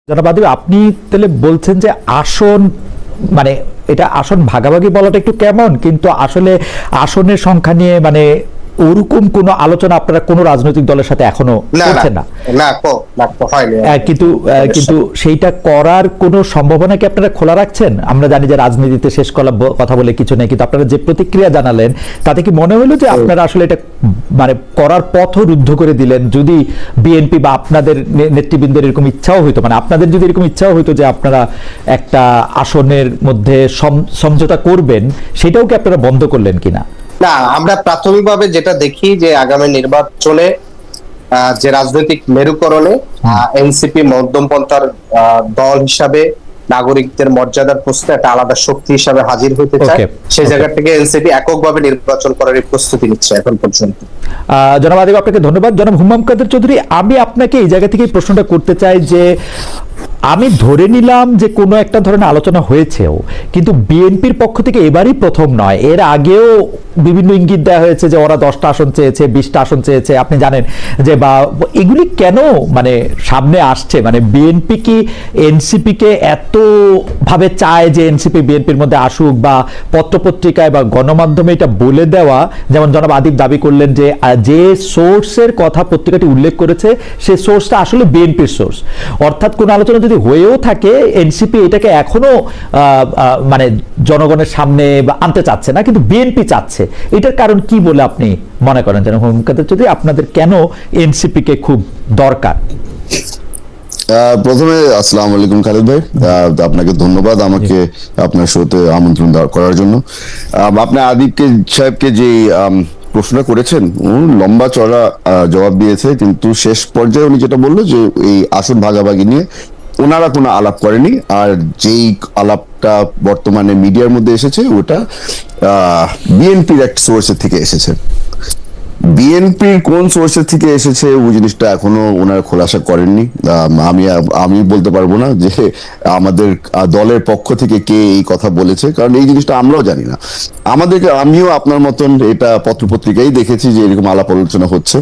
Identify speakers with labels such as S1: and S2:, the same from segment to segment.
S1: জনাব আদিব, আপনি তাহলে বলছেন যে আসন মানে এটা আসন ভাগাভাগি বলাটা একটু কেমন, কিন্তু আসলে আসনের সংখ্যা নিয়ে মানে ওরকম কোনো আলোচনা আপনারা কোনো রাজনৈতিক দলের সাথে এখনো করছেন না? কিন্তু কিন্তু সেইটা করার কোনো সম্ভাবনা কি আপনারা খোলা রাখছেন? আমরা জানি যে রাজনীতিতে শেষ কথা বলে কিছু নেই, কিন্তু আপনারা যে প্রতিক্রিয়া জানালেন তাতে কি মনে হলো যে আপনারা আসলে এটা মানে করার পথ রুদ্ধ করে দিলেন? যদি বিএনপি বা আপনাদের নেতৃবৃন্দের এরকম ইচ্ছাও হইতো, মানে আপনাদের যদি এরকম ইচ্ছাও হইতো যে আপনারা একটা আসনের মধ্যে সমঝোতা করবেন, সেটাও কি আপনারা বন্ধ করলেন কিনা?
S2: না, আমরা প্রাথমিকভাবে যেটা দেখি যে আগামী নির্বাচনে যে রাজনৈতিক মেরুকরণে এনসিপি মধ্যমপন্থার দল হিসাবে নাগরিকদের মর্যাদার প্রশ্নে একটা আলাদা শক্তি হিসাবে হাজির হতে চায়, সেই জায়গা থেকে এনসিপি এককভাবে নির্বাচন করার প্রস্তুতি নিচ্ছে এখন পর্যন্ত।
S1: জনাব আদিব, আপনাকে ধন্যবাদ। জনাব হুমাম কাদের চৌধুরী, আমি আপনাকে এই জায়গা থেকে প্রশ্নটা করতে চাই যে আমি ধরে নিলাম যে কোনো একটা ধরনের আলোচনা হয়েছেও, কিন্তু বিএনপির পক্ষ থেকে এবারই প্রথম নয়, এর আগেও বিভিন্ন ইঙ্গিত দেওয়া হয়েছে যে ওরা 10টা আসন চেয়েছে, 20টা আসন চেয়েছে। আপনি জানেন যে বা এগুলি কেন মানে সামনে আসছে? মানে বিএনপি কি এনসিপি কে এত ভাবে চায় যে এনসিপি বিএনপির মধ্যে আসুক, বা পত্রপত্রিকায় বা গণমাধ্যমে এটা বলে দেওয়া, যেমন জনাব আদিব দাবি করলেন যে যে সোর্সের কথা পত্রিকাটি উল্লেখ করেছে সেই সোর্সটা আসলে বিএনপির সোর্স, অর্থাৎ কোন আলোচনা যদি হয়েও থাকে এনসিপি এটাকে এখনো মানে জনগণের সামনে আনতে চাচ্ছে না, কিন্তু বিএনপি চাচ্ছে। এটার কারণ কি বলে আপনি মনে করেন যেন হুমাম কাদের চৌধুরী, আপনাদের কেন এনসিপি কে খুব দরকার?
S3: প্রথমে আসসালামু আলাইকুম খালেদ ভাই, আপনাকে ধন্যবাদ আমাকে আপনার শোতে আমন্ত্রণ করার জন্য। আপনি আদিব সাহেবকে যে প্রশ্নটা করেছেন লম্বা চড়া জবাব দিয়েছে, কিন্তু শেষ পর্যায়ে উনি যেটা বললো যে এই আসন ভাগাভাগি নিয়ে ওনারা কোনো আলাপ করেনি, আর যেই আলাপটা বর্তমানে মিডিয়ার মধ্যে এসেছে ওটা বিএনপির একটা সোর্সের থেকে এসেছে। বিএনপির কোন সোর্সের থেকে এসেছে ওই জিনিসটা এখনো ওনারা খোলাসা করেননি। আমি বলতে পারবো না যে আমাদের দলের পক্ষ থেকে কে এই কথা বলেছে, কারণ এই জিনিসটা আমরাও জানি না। আমিও আপনার মতন এটা পত্রপত্রিকায় দেখেছি যে এরকম আলাপ আলোচনা হচ্ছে।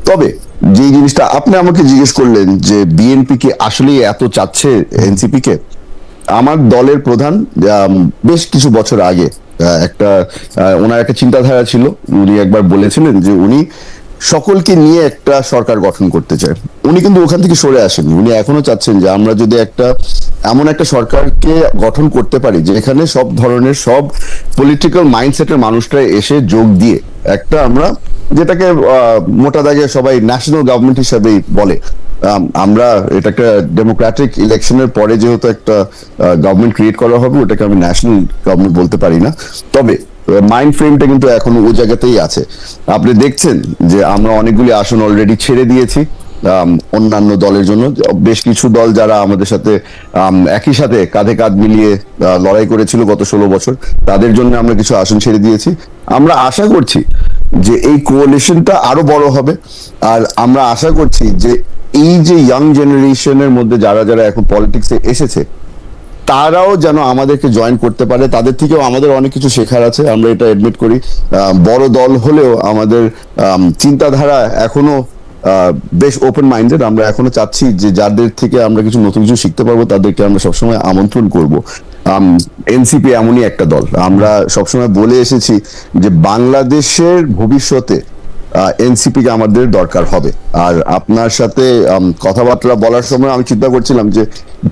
S3: তবে যে জিনিসটা আপনি আমাকে জিজ্ঞেস করলেন যে বিএনপি কি আসলে এত চাচ্ছে এনসিপি কে, আমার দলের প্রধান বেশ কিছু বছর আগে ওনার একটা চিন্তাধারা ছিল। উনি একবার বলেছিলেন যে উনি সকলকে নিয়ে একটা সরকার গঠন করতে চায়। উনি কিন্তু ওখান থেকে সরে আসেননি, উনি এখনো চাচ্ছেন যে আমরা যদি এমন একটা সরকারকে গঠন করতে পারি যেখানে সব ধরনের সব পলিটিক্যাল মাইন্ডসেটের মানুষরা এসে যোগ দিয়ে আমরা যেটাকে মোটা দাগে সবাই ন্যাশনাল গভর্নমেন্ট হিসাবেই বলে, আমরা এটা একটা ডেমোক্রেটিক ইলেকশনের পরে যেহেতু একটা গভর্নমেন্ট ক্রিয়েট করা হবে, ওটাকে আমি ন্যাশনাল গভর্নমেন্ট বলতে পারি না। তবে মাইন্ড ফ্রেমটা কিন্তু এখন ওই জায়গাতেই আছে। আপনি দেখছেন যে আমরা অনেকগুলি আসন অলরেডি ছেড়ে দিয়েছি অন্যান্য দলের জন্য। বেশ কিছু দল যারা আমাদের সাথে একই সাথে কাঁধে কাঁধ মিলিয়ে লড়াই করেছিল গত 16 বছর, তাদের জন্য আমরা কিছু আসন ছেড়ে দিয়েছি। আমরা আশা করছি যে এই কোয়ালিশনটা আরো বড় হবে, আর আমরা আশা করছি যে এই যে ইয়াং জেনারেশনের মধ্যে যারা যারা এখন পলিটিক্সে এসেছে তারাও যেন আমাদেরকে জয়েন করতে পারে। তাদের থেকেও আমাদের অনেক কিছু শেখার আছে, আমরা এটা এডমিট করি। বড় দল হলেও আমাদের চিন্তাধারা এখনো বেশ ওপেন মাইন্ডেড। আমরা এখনো চাচ্ছি যে যাদের থেকে আমরা কিছু নতুন কিছু শিখতে পারবো তাদেরকে আমরা সবসময় আমন্ত্রণ করব। এনসিপি এমনই একটা দল, আমরা সবসময় বলে এসেছি যে বাংলাদেশের ভবিষ্যতে এনসিপি কে আমাদের দরকার হবে। আর আপনার সাথে কথাবার্তা বলার সময় আমি চিন্তা করছিলাম যে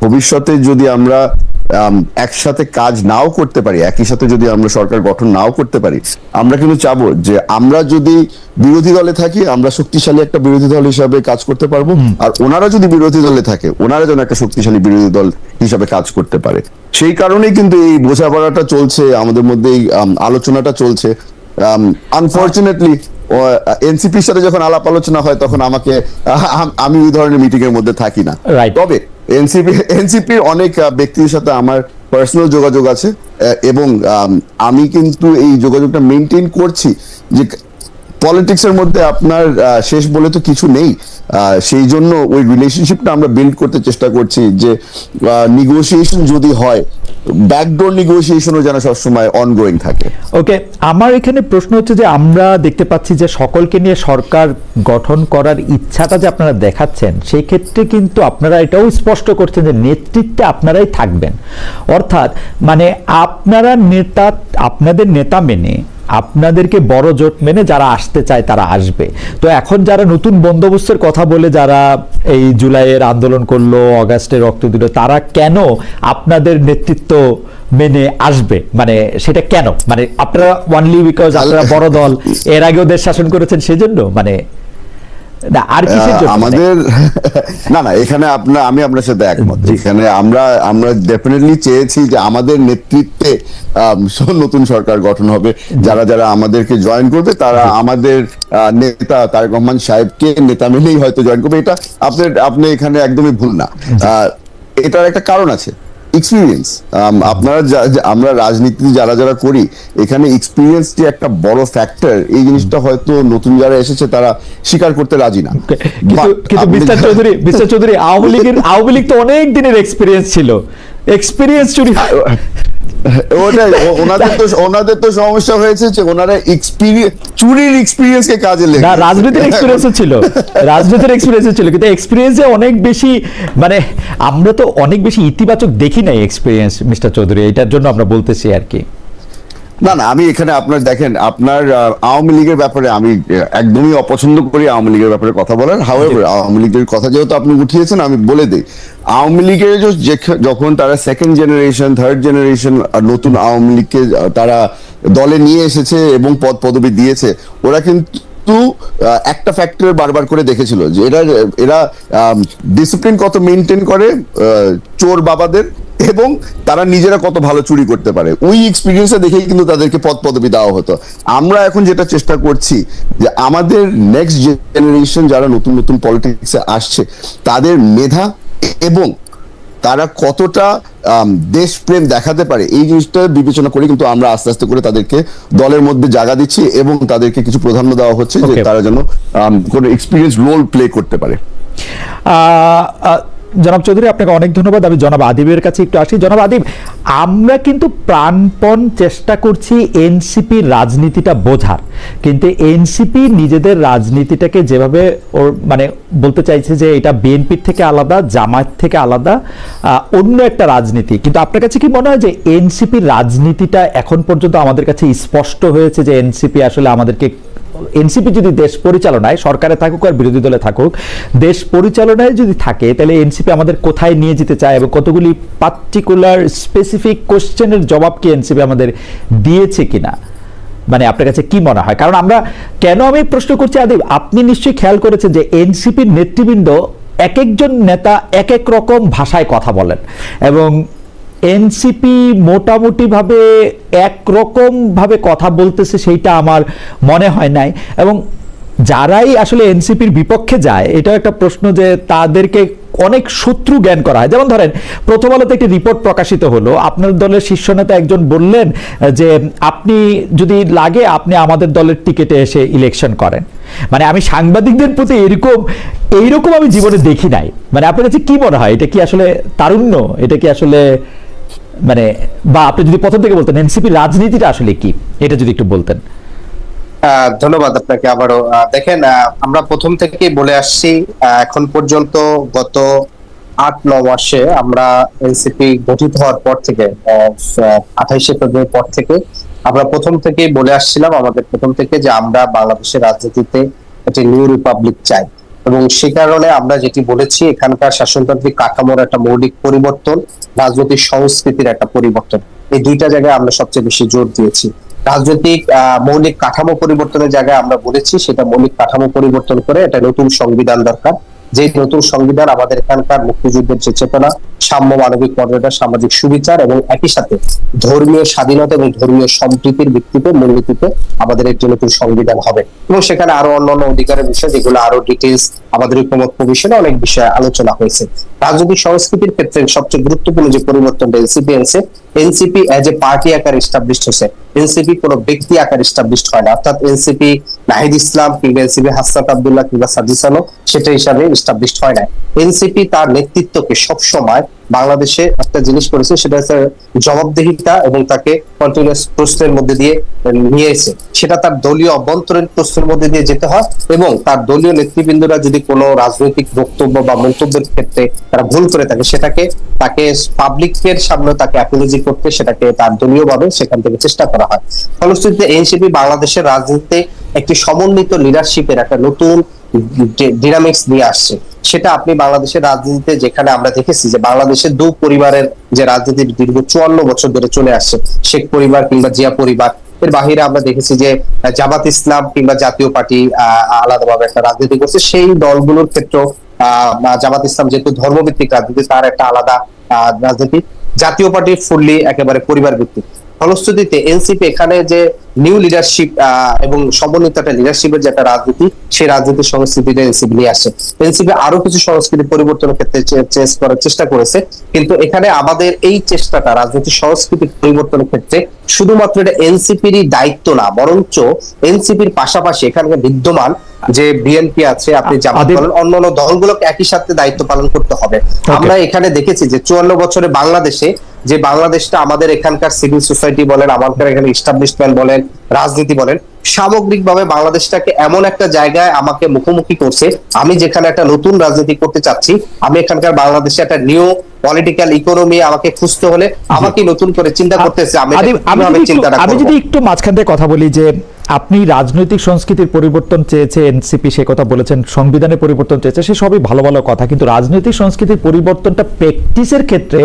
S3: ভবিষ্যতে যদি আমরা একসাথে কাজ নাও করতে পারি, একই সাথে যদি আমরা সরকার গঠন নাও করতে পারি, আমরা কিন্তু চাবো যে আমরা যদি বিরোধী দলে থাকি আমরা শক্তিশালী একটা বিরোধী দল হিসাবে কাজ করতে পারবো, আর ওনারা যদি বিরোধী দলে থাকে ওনারা যেন একটা শক্তিশালী বিরোধী দল হিসাবে কাজ করতে পারে। সেই কারণেই কিন্তু এই বোঝাপড়াটা চলছে, আমাদের মধ্যে এই আলোচনাটা চলছে। আনফরচুনেটলি এনসিপির সাথে যখন আলাপ আলোচনা হয় তখন আমি ওই ধরনের মিটিং এর মধ্যে থাকি না। তবে এনসিপির অনেক ব্যক্তির সাথে আমার পার্সোনাল যোগাযোগ আছে, এবং আমি কিন্তু এই যোগাযোগটা মেনটেন করছি যে পলিটিক্সের মধ্যে আপনার শেষ বলে তো কিছু নেই। সেই জন্য ওই রিলেশনশিপটা আমরা বিল্ড করতে চেষ্টা করছি যে নিগোসিয়েশন যদি হয় ব্যাকডোর নেগোসিয়েশনও যেন সবসময় অনগোয়িং থাকে।
S1: ওকে, আমার এখানে প্রশ্ন হচ্ছে যে আমরা দেখতে পাচ্ছি যে সকলকে নিয়ে সরকার গঠন করার ইচ্ছাটা যে আপনারা দেখাচ্ছেন, সেই ক্ষেত্রে কিন্তু আপনারা এটাও স্পষ্ট করছেন যে নেতৃত্বে আপনারাই থাকবেন, অর্থাৎ মানে আপনারা নেতা, আপনাদের নেতা মেনে, আপনাদেরকে বড় জোট মেনে যারা আসতে চায় তারা আসবে। তো এখন যারা নতুন বন্দোবস্তের কথা বলে যারা এই জুলাইয়ের আন্দোলন করলো, অগাস্টে রক্ত দিল, তারা কেন আপনাদের নেতৃত্ব মেনে আসবে? মানে সেটা কেন? মানে আপনারা ওনলি বিকজ আপনারা বড় দল, এর আগেও দেশ শাসন করেছেন সেজন্য, মানে না আর কিসের জন্য?
S3: আমাদের না এখানে আমি আপনার সাথে একমত। এখানে আমরা ডেফিনেটলি চেয়েছি যে আমাদের নেতৃত্বে নতুন সরকার গঠন হবে, যারা আমাদেরকে জয়েন করবে তারা আমাদের নেতা তারেক রহমান সাহেবকে নেতা মেনেই হয়তো জয়েন করবে। এটা আপনি এখানে একদমই ভুল না। এটার একটা কারণ আছে, এক্সপিরিয়েন্স। আপনারা আমরা রাজনীতি যারা করি, এখানে এক্সপিরিয়েন্স যে একটা বড় ফ্যাক্টর, এই জিনিসটা হয়তো নতুন যারা এসেছে তারা স্বীকার করতে রাজি না।
S1: কিন্তু মিস্টার চৌধুরী, আওয়ামী লীগ তো অনেক দিনের এক্সপিরিয়েন্স ছিল, এক্সপিরিয়েন্স চুরি।
S3: ওটাই ওনাদের তো সমস্যা হয়েছে যে ওনারা চুরির এক্সপিরিয়েন্স কে কাজে লেগে,
S1: না রাজনীতির এক্সপিরিয়েন্সও ছিল, কিন্তু এক্সপিরিয়েন্সে অনেক বেশি, মানে আমরা তো অনেক বেশি ইতিবাচক দেখি নাই এক্সপিরিয়েন্স মিস্টার চৌধুরী, এটার জন্য আমরা বলতেছি আর কি।
S3: না আমি এখানে দেখেন আপনার আওয়ামী লীগের ব্যাপারে আমি একদমই অপছন্দ করি আওয়ামী লীগের ব্যাপারে কথা বলার। হাওয়েভার আওয়ামী লীগের কথা যেহেতু আপনি উঠিয়েছেন, আমি বলে দিই, আওয়ামী লীগের যখন তারা সেকেন্ড জেনারেশন, থার্ড জেনারেশন নতুন আওয়ামী লীগকে তারা দলে নিয়ে এসেছে এবং পদ পদবি দিয়েছে, ওরা কিন্তু একটা ফ্যাক্টর বারবার করে দেখেছিল যে এরা ডিসিপ্লিন কত মেনটেন করে চোর বাবাদের, এবং তারা নিজেরা কত ভালো চুরি করতে পারে। ওই এক্সপিরিয়েন্সটা দেখেই কিন্তু তাদেরকে পদ পদবি দেওয়া হতো। আমরা এখন যেটা চেষ্টা করছি যে আমাদের নেক্সট জেনারেশন যারা নতুন নতুন পলিটিক্সে আসছে, তাদের মেধা এবং তারা কতটা দেশপ্রেম দেখাতে পারে, এই জিনিসটা বিবেচনা করে কিন্তু আমরা আস্তে আস্তে করে তাদেরকে দলের মধ্যে জায়গা দিচ্ছি এবং তাদেরকে কিছু প্রাধান্য দেওয়া হচ্ছে যে তারা যেন কোনো এক্সপিরিয়েন্স রোল প্লে করতে পারে।
S1: জনাব চৌধুরী, আপনাকে অনেক ধন্যবাদ। আমি জনাব আদিবের কাছে একটু আসি। জনাব আদিব, আমরা কিন্তু প্রাণপণ চেষ্টা করছি এনসিপির রাজনীতিটা বোঝার, কিন্তু এনসিপি নিজেদের রাজনীতিটাকে যেভাবে মানে বলতে চাইছে যে এটা বিএনপির থেকে আলাদা, জামায়াত থেকে আলাদা, অন্য একটা রাজনীতি। কিন্তু আপনার কাছে কি মনে হয় যে এনসিপির রাজনীতিটা এখন পর্যন্ত আমাদের কাছে স্পষ্ট হয়েছে যে এনসিপি আসলে আমাদেরকে, এনসিপি যদি দেশ পরিচালনায়, সরকারে থাকুক আর বিরোধী দলে থাকুক, দেশ পরিচালনায় যদি থাকে, তাহলে এনসিপি আমাদের কোথায় নিয়ে যেতে চায় এবং কতগুলি পার্টিকুলার স্পেসিফিক কোশ্চেনের জবাব কি এনসিপি আমাদের দিয়েছে কিনা, মানে আপনার কাছে কি মনে হয়? কারণ আমরা কেন আমি প্রশ্ন করছি আদিব, আপনি নিশ্চয়ই খেয়াল করেছেন যে এনসিপির নেতৃবৃন্দ এক একজন নেতা এক এক রকম ভাষায় কথা বলেন এবং এনসিপি মোটামুটি ভাবে একরকম ভাবে কথা বলতেছে, সেইটা আমার মনে হয় নাই। এবং যারাই আসলে এনসিপির বিপক্ষে যায়, এটা একটা প্রশ্ন যে তাদেরকে অনেক শত্রু জ্ঞান করা হয়। যেমন ধরেন, প্রথম আলোতে একটি রিপোর্ট প্রকাশিত হলো, আপনার দলের শীর্ষ নেতা একজন বললেন যে আপনি যদি লাগে আপনি আমাদের দলের টিকেটে এসে ইলেকশন করেন। মানে আমি সাংবাদিকদের প্রতি এইরকম আমি জীবনে দেখি নাই। মানে আপনার কাছে কি মনে হয়, এটা কি আসলে তারুণ্য, এটা কি আসলে, মানে, বা আপনি যদি প্রথম থেকে বলতেন এনসিপি রাজনীতিটা আসলে কি, এটা যদি একটু বলতেন।
S2: ধন্যবাদ আপনাকে আবারও। দেখেন, আমরা প্রথম থেকেই বলে আসছি, এখন পর্যন্ত গত 8-9 মাসে আমরা এনসিপি গঠিত হওয়ার পর থেকে, 28শে ফেব্রুয়ারি পর থেকে আমরা প্রথম থেকেই বলে আসছিলাম, আমাদের প্রথম থেকে, যে আমরা বাংলাদেশের রাজনীতিতে একটি নিউ রিপাবলিক চাই। এবং সে কারণে আমরা যেটি বলেছি, এখানকার শাসনতান্ত্রিক কাঠামোর একটা মৌলিক পরিবর্তন, রাজনৈতিক সংস্কৃতির একটা পরিবর্তন, এই দুইটা জায়গায় আমরা সবচেয়ে বেশি জোর দিয়েছি। রাজনৈতিক মৌলিক কাঠামো পরিবর্তনের জায়গায় আমরা বলেছি সেটা মৌলিক কাঠামো পরিবর্তন করে একটা নতুন সংবিধান দরকার, যে নতুন সংবিধান আমাদের এখানকার মুক্তিযুদ্ধের যে চেতনা, সাম্য, মানবিক মর্যাদা, সামাজিক সুবিচার এবং একই সাথে ধর্মীয় স্বাধীনতা এবং ধর্মীয় সম্প্রীতির ভিত্তিতে, মূলনীতিতে আমাদের একটি নতুন সংবিধান হবে। এবং সেখানে আরো অন্যান্য অধিকারের বিষয়, যেগুলো আরো ডিটেইলস আমাদের ঐকমত্য কমিশনে অনেক বিষয়ে আলোচনা হয়েছে। রাজনৈতিক সংস্কৃতির ক্ষেত্রে সবচেয়ে গুরুত্বপূর্ণ যে পরিবর্তনটা এনসিপি এজ এ পার্টি আকার এস্টাবলিশড হয়েছে। এনসিপি কোনো ব্যক্তি আকার এস্টাবলিশড হয় না, অর্থাৎ এনসিপি নাহিদ ইসলাম কিংবা এনসিপি হাসনাত আব্দুল্লাহ কিংবা সাদিস আলম সেটা হিসাবে এস্টাবলিশড হয় না। এনসিপি তার নেতৃত্বকে সবসময় বাংলাদেশে একটা জিনিস করেছে, সেটা হচ্ছে জবাবদিহিতা এবং তাকে কন্টিনিউয়াস প্রশ্নের মধ্যে দিয়ে নিয়ে এসে সেটা তার দলীয় অভ্যন্তরীণ প্রশ্নের মধ্যে দিয়ে যেতে হয়, এবং তার দলীয় নেতৃবৃন্দরা যদি কোনো রাজনৈতিক বক্তব্য বা মন্তব্যের ক্ষেত্রে তারা ভুল করে থাকে সেটাকে তাকে পাবলিকের সামনে তাকে অ্যাপোলজি করতে সেটাকে তার দলীয়ভাবে সেখান থেকে চেষ্টা করা হয়। ফলশ্রুতিতে এনসিপি বাংলাদেশের রাজনীতিতে একটি সমন্বিত লিডারশিপের একটা নতুন ডিনামিক্স নিয়ে আসছে। সেটা আপনি বাংলাদেশের রাজনীতিতে যেখানে আমরা দেখেছি যে বাংলাদেশের দু পরিবারের যে রাজনীতির দীর্ঘ 54 বছর ধরে চলে আসছে, শেখ পরিবার কিংবা জিয়া পরিবার, এর বাহিরে আমরা দেখেছি যে জামাত ইসলাম কিংবা জাতীয় পার্টি আলাদাভাবে একটা রাজনীতি করছে। সেই দলগুলোর ক্ষেত্রে জামাত ইসলাম যেহেতু ধর্মভিত্তিক রাজনীতি, তার একটা আলাদা রাজনীতি। জাতীয় পার্টি ফুললি একেবারে পরিবার ভিত্তিক। ফলশ্রুতিতে এনসিপি এখানে যে নিউ লিডারশিপ এবং সমন্বিত একটা লিডারশিপের যে একটা রাজনীতি, সেই রাজনীতির সংস্কৃতিটা এনসিপি নিয়ে আসে। এনসিপি আরো কিছু সংস্কৃতি পরিবর্তনের ক্ষেত্রে চেঞ্জ করার চেষ্টা করেছে, কিন্তু এখানে আমাদের এই চেষ্টাটা রাজনীতির সংস্কৃতি পরিবর্তনের ক্ষেত্রে শুধুমাত্র এটা এনসিপিরই দায়িত্ব না, বরঞ্চ এনসিপির পাশাপাশি এখানে বিদ্যমান যে বিএনপি আছে, আপনি জামাত বলেন, অন্যান্য দলগুলোকে একই সাথে দায়িত্ব পালন করতে হবে। আমরা এখানে দেখেছি যে 54 বছরে বাংলাদেশে যে বাংলাদেশটা আমাদের এখানকার সিভিল সোসাইটি বলেন, আমাদের এখানে ইস্টাবলিশমেন্ট বলেন, রাজনীতি বলেন, সামগ্রিকভাবে বাংলাদেশটাকে এমন একটা জায়গায় আমাকে মুখোমুখি করছে, আমি যেখানে একটা নতুন রাজনীতি করতে চাচ্ছি, আমি এখানকার বাংলাদেশে একটা নিউ পলিটিক্যাল ইকোনমি আমাকে খুঁজতে হলে আমাকে নতুন করে চিন্তা করতেছে।
S1: আমি যদি একটু মাঝখান থেকে কথা বলি যে আপনি রাজনৈতিক সংস্কৃতির পরিবর্তন চেয়েছে এনসিপি, সে কথা বলেছেন, সংবিধানের পরিবর্তন চেয়েছে, সে সবই ভালো ভালো কথা, কিন্তু রাজনৈতিক সংস্কৃতির পরিবর্তনটা প্র্যাকটিসের ক্ষেত্রে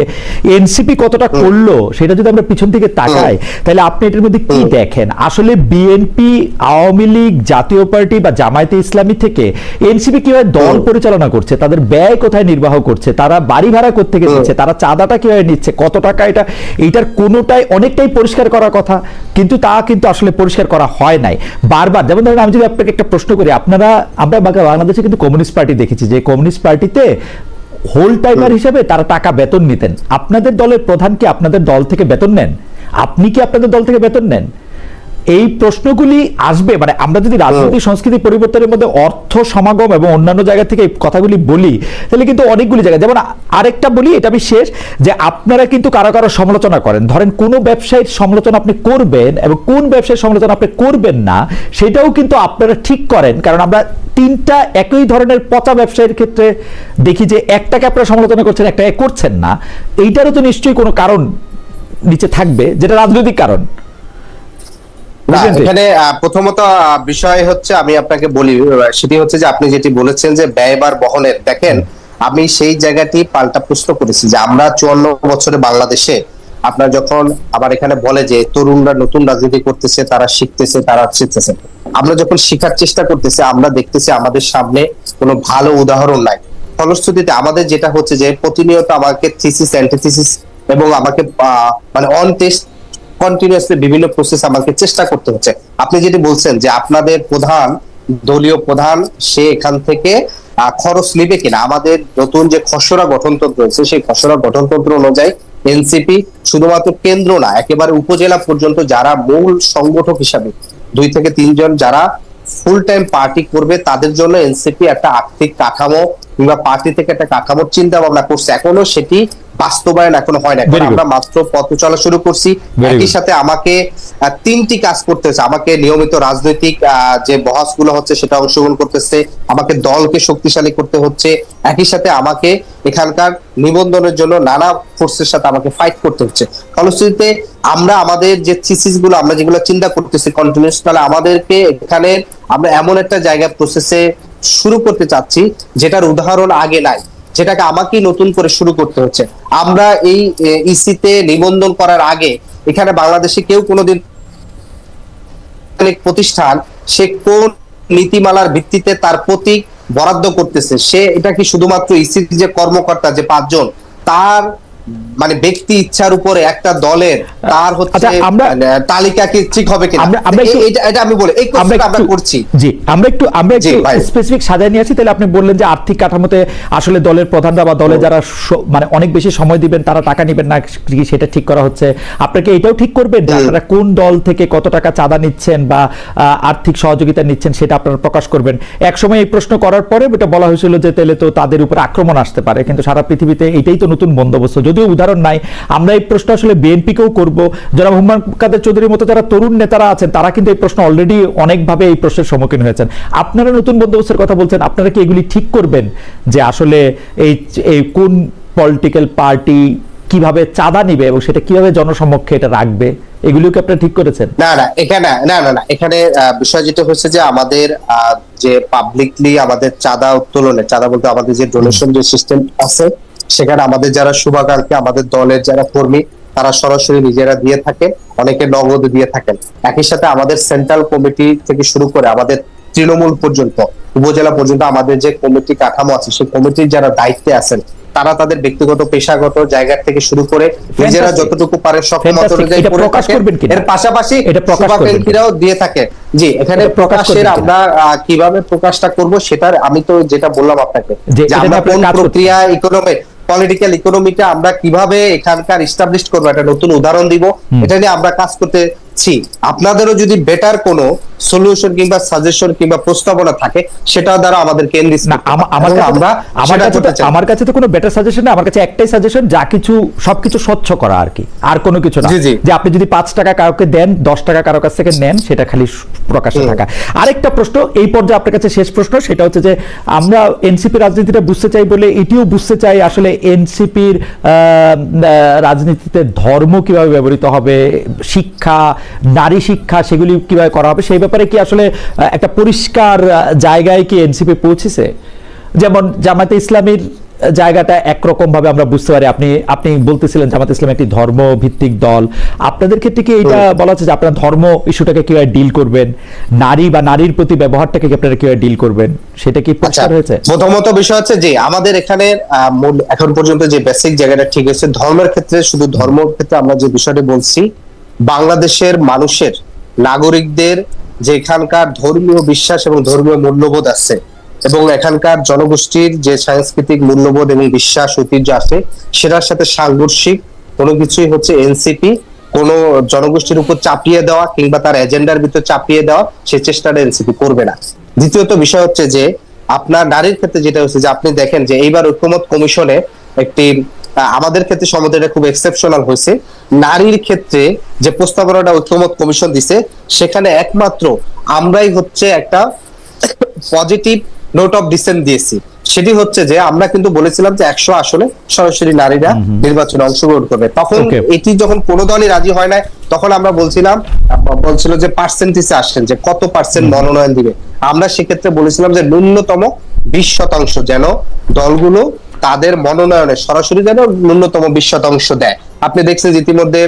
S1: এনসিপি কতটা করলো সেটা যদি আমরা পিছন থেকে তাকাই, তাহলে আপনি এটার মধ্যে কি দেখেন? আসলে বিএনপি, আওয়ামী লীগ, জাতীয় পার্টি বা জামায়াতে ইসলামী থেকে এনসিপি কিভাবে দল পরিচালনা করছে, তাদের ব্যয় কোথায় নির্বাহ করছে, তারা বাড়ি ভাড়া কোত্থেকে দিচ্ছে, তারা চাঁদাটা কিভাবে নিচ্ছে, কত টাকা, এইটার কোনোটাই অনেকটাই পরিষ্কার করার কথা, কিন্তু তা কিন্তু আসলে পরিষ্কার করা হয় নাই বারবার। যেমন ধরেন আমি যদি আপনাকে একটা প্রশ্ন করি, আমরা বাংলাদেশে কিন্তু কমিউনিস্ট পার্টি দেখেছি, যে কমিউনিস্ট পার্টিতে হোল টাইমার হিসেবে তারা টাকা বেতন নিতেন। আপনাদের দলের প্রধান কি আপনাদের দল থেকে বেতন নেন? আপনি কি আপনাদের দল থেকে বেতন নেন? এই প্রশ্নগুলি আসবে। মানে আমরা যদি রাজনৈতিক সংস্কৃতি পরিবর্তনের মধ্যে অর্থ সমাগম এবং অন্যান্য জায়গা থেকে এই কথাগুলি বলি, তাহলে কিন্তু অনেকগুলি জায়গা, যেমন আরেকটা বলি, এটা আমি শেষ, যে আপনারা কিন্তু কারো কারো সমালোচনা করেন, ধরেন কোন ব্যবসায়ীর সমালোচনা আপনি করবেন এবং কোন ব্যবসায়ীর সমালোচনা আপনি করবেন না, সেটাও কিন্তু আপনারা ঠিক করেন। কারণ আমরা তিনটা একই ধরনের পচা ব্যবসায়ীর ক্ষেত্রে দেখি যে একটাকে আপনারা সমালোচনা করছেন, একটাকে করছেন না। এইটারও তো নিশ্চয়ই কোনো কারণ নিচে থাকবে, যেটা রাজনৈতিক কারণ।
S2: এখানে প্রথমত বিষয় হচ্ছে, আমি আপনাকে বলি, সেটি হচ্ছে যে আপনি যেটি বলেছেন যে ব্যয়ভার বহনের, দেখেন আমি সেই জায়গাটি পাল্টা প্রশ্ন করেছি যে আমরা 54 বছরে বাংলাদেশে, আপনার যখন আবার এখানে বলে যে তরুণরা নতুন রাজনীতি করতেছে, তারা শিখতেছে, তারা শিখতেছে, আমরা যখন শিখার চেষ্টা করতেছি, আমরা দেখতেছি আমাদের সামনে কোনো ভালো উদাহরণ নাই। ফলশ্রুতিতে আমাদের যেটা হচ্ছে যে প্রতিনিয়ত আমাকে থিসিস, অ্যান্টিথিসিস এবং আমাকে মানে অন টেস্ট কন্টিনিউয়াসলি বিভিন্ন প্রসেস আমাকে চেষ্টা করতে হচ্ছে। আপনি যেটি বলছেন যে আপনাদের প্রধান, দলীয় প্রধান, সে এখান থেকে খরচ নিবে কিনা, আমাদের নতুন যে খসড়া গঠনতন্ত্র রয়েছে, সেই খসড়া গঠনতন্ত্র অনুযায়ী এনসিপি শুধুমাত্র কেন্দ্র না, একেবারে উপজেলা পর্যন্ত যারা মূল সংগঠক হিসাবে 2 থেকে 3 জন যারা ফুল টাইম পার্টি করবে, তাদের জন্য এনসিপি একটা আর্থিক কাঠামো কিংবা পার্টি থেকে একটা কাঠামোর চিন্তা ভাবনা করছে। এখনো সেটি বাস্তবায়ন এখনো হয় না, আমরা মাত্র পথ চলা শুরু করছি। একই সাথে আমাকে 3টি কাজ করতে হচ্ছে, আমাকে নিয়মিত রাজনৈতিক যে বহাসগুলো হচ্ছে সেটা অংশগ্রহণ করতেছে, আমাকে দলকে শক্তিশালী করতে হচ্ছে, একই সাথে আমাকে এখানকার নিবন্ধনের জন্য নানা ফোর্সের সাথে আমাকে ফাইট করতে হচ্ছে। ফলশ্রুতিতে আমরা আমাদের যে থিসিস গুলো আমরা যেগুলো চিন্তা করতেছি কন্টিনিউয়াস, তাহলে আমাদেরকে এখানে আমরা এমন একটা জায়গায় প্রসেসে শুরু করতে চাচ্ছি যেটার উদাহরণ আগে নাই, যেটাকে আমাকেই নতুন করে শুরু করতে হচ্ছে। আমরা এই ইসিতে নিবন্ধন করার আগে এখানে বাংলাদেশে কেউ কোনোদিন প্রতিষ্ঠান সে কোন নীতিমালার ভিত্তিতে তার প্রতীক বরাদ্দ করতেছে, সে এটা কি শুধুমাত্র ইসির যে কর্মকর্তা যে 5 জন তার মানে ব্যক্তি ইচ্ছার উপরে একটা দলের তার হচ্ছে
S1: আচ্ছা,
S2: তালিকা কি ঠিক হবে কিনা, এটা আমি বলি এই কোশ্চেনটা আমরা করছি।
S1: জি, আমরা একটু
S2: জি, ভাই।
S1: স্পেসিফিক সাজায় নিয়ে আসি। তাহলে আপনি বললেন যে আর্থিক কাঠামোতে আসলে দলের প্রধানরা বা দলে যারা মানে অনেক বেশি সময় দিবেন তারা টাকা নেবেন না, কি সেটা ঠিক করা হচ্ছে। আপনাকে এটাও ঠিক করবেন যে আপনারা কোন দল থেকে কত টাকা চাঁদা নিচ্ছেন বা আর্থিক সহযোগিতা নিচ্ছেন সেটা আপনারা প্রকাশ করবেন। একসময় এই প্রশ্ন করার পরে এটা বলা হয়েছিল যে তাহলে তো তাদের উপর আক্রমণ আসতে পারে, কিন্তু সারা পৃথিবীতে এটাই তো নতুন বন্দোবস্ত। যদিও উদাহরণ নাই, আমরা এই প্রশ্ন আসলে বিএনপিকেও করব। যারা হুমায়ুন কাদের চৌধুরীর মতো যারা তরুণ নেতারা আছেন তারা কিন্তু এই প্রশ্ন অলরেডি অনেকভাবে এই প্রশ্নের সম্মুখীন হয়েছেন। আপনারা নতুন বন্দোবস্তের কথা বলছেন, আপনারা কি এগুলি ঠিক করবেন যে আসলে এই কোন পলিটিক্যাল পার্টি কিভাবে চাঁদা নিবে এবং সেটা কিভাবে জনসমক্ষে এটা রাখবে, এগুলিও কি আপনারা ঠিক করেছেন?
S2: এখানে বিষয় যেটা হচ্ছে যে আমাদের যে পাবলিকলি আমাদের চাঁদা উত্তোলনে, চাঁদা বলতে আমাদের যে ডোনেশন যে সিস্টেম আছে, সেখানে আমাদের যারা শুভাকাঙ্ক্ষী, আমাদের দলের যারা কর্মী, তারা সরাসরি নিজেরা দিয়ে থাকে, অনেকে নগদ দিয়ে থাকেন। একই সাথে আমাদের সেন্ট্রাল কমিটি থেকে শুরু করে আমাদের তৃণমূল পর্যন্ত, উপজেলা পর্যন্ত আমাদের যে কমিটি কাঠামো আছে, সেই কমিটির যারা দায়িত্বে আছেন তারা তাদের ব্যক্তিগত পেশাগত জায়গা থেকে শুরু করে নিজেরা যতটুকু পারে সক্ষমতা অনুযায়ী করে থাকেন। এর পাশাপাশি শুভাকাঙ্ক্ষীরাও দিয়ে থাকে। জি, এখানে প্রকাশের আমরা কিভাবে প্রকাশটা করব সেটার আমি তো যেটা বললাম আপনাকে যে আমরা কোন প্রক্রিয়া ইকোনমি পলিটিক্যাল ইকোনমিটা আমরা কিভাবে এখানকার এস্টাবলিশ করবো একটা নতুন উদাহরণ দিব, এটা নিয়ে আমরা কাজ করতেছি। আপনাদেরও যদি বেটার কোনো সলিউশন কিংবা সাজেশন কিংবা প্রস্তাবনা থাকে সেটা দ্বারা আমাদেরকে
S1: আমার কাছে তো কোনো বেটার সাজেশন না, আমার কাছে একটাই সাজেশন, যা কিছু সবকিছু স্বচ্ছ করা আর কি, আর কোনো কিছু না। যে আপনি যদি 5 টাকা কাউকে দেন, 10 টাকা কারো কাছ থেকে নেন, সেটা খালি প্রকাশ্যে থাকা। আরেকটা প্রশ্ন এই পর্যায়ে আপনার কাছে শেষ প্রশ্ন, সেটা হচ্ছে যে আমরা এনসিপি রাজনীতিটা বুঝতে চাই বলে এটিও বুঝতে চাই আসলে এনসিপির রাজনীতিতে ধর্ম কিভাবে ব্যবহৃত হবে, শিক্ষা, নারী শিক্ষা, সেগুলি কিভাবে করা হবে, সেই ব্যাপারে কি আসলে একটা পরিষ্কার জায়গায় কি এনসিপি পৌঁছেছে? যেমন জামায়াতে ইসলামীর জায়গাটা একরকম ভাবে আমরা বুঝতে পারি, আপনি বলতেছিলেন জামায়াতে ইসলাম একটি ধর্ম ভিত্তিক দল, আপনাদের ক্ষেত্রে কি এটা বলা হচ্ছে যে আপনারা ধর্ম ইস্যুটাকে কিভাবে ডিল করবেন, নারী বা নারীর প্রতি ব্যবহারটাকে আপনারা কিভাবে ডিল করবেন, সেটা কি পরিষ্কার হয়েছে?
S2: প্রথমত বিষয় হচ্ছে যে আমাদের এখানে এখন পর্যন্ত যে বেসিক জায়গাটা ঠিক আছে, ধর্মের ক্ষেত্রে শুধু ধর্মের ক্ষেত্রে আমরা যে বিষয়টা বলছি, বাংলাদেশের মানুষের নাগরিকদের যে এখানকার ধর্মীয় বিশ্বাস এবং ধর্মীয় মূল্যবোধ আছে এবং এখানকার জনগোষ্ঠীর যে সাংস্কৃতিক মূল্যবোধ এবং বিশ্বাস ঐতিহ্য আছে, সেটার সাথে সাংঘর্ষিক কোনো কিছুই হচ্ছে এনসিপি কোনো জনগোষ্ঠীর উপর চাপিয়ে দেওয়া কিংবা তার এজেন্ডার ভিতর চাপিয়ে দেওয়া সেই চেষ্টাটা এনসিপি করবে না। দ্বিতীয়ত বিষয় হচ্ছে যে আপনার নারীর ক্ষেত্রে যেটা হচ্ছে যে আপনি দেখেন যে এইবার ঐক্যমত কমিশনে একটি আমাদের ক্ষেত্রে সমাজটা খুব এক্সেপশনাল হয়েছে। নারীর ক্ষেত্রে যে প্রস্তাবনাটা ঐক্যমত কমিশন দিছে, সেখানে একমাত্র আমরাই হচ্ছে একটা পজিটিভ নোট অফ ডিসেন্ট দিয়েছি। সেটি হচ্ছে যে আমরা কিন্তু বলেছিলাম যে 100 আসনে সরাসরি নারীরা নির্বাচনে অংশগ্রহণ করবে। তখন এটি যখন কোনো দলই রাজি হয় না, তখন আমরা বলছিল যে পার্সেন্টেজে আসেন যে কত পার্সেন্ট মনোনয়ন দিবে। আমরা সেক্ষেত্রে বলেছিলাম যে ন্যূনতম 20% যেন দলগুলো তাদের মনোনয়নে সরাসরি যেন ন্যূনতম 20% দেয়। আপনি দেখছেন ইতিমধ্যে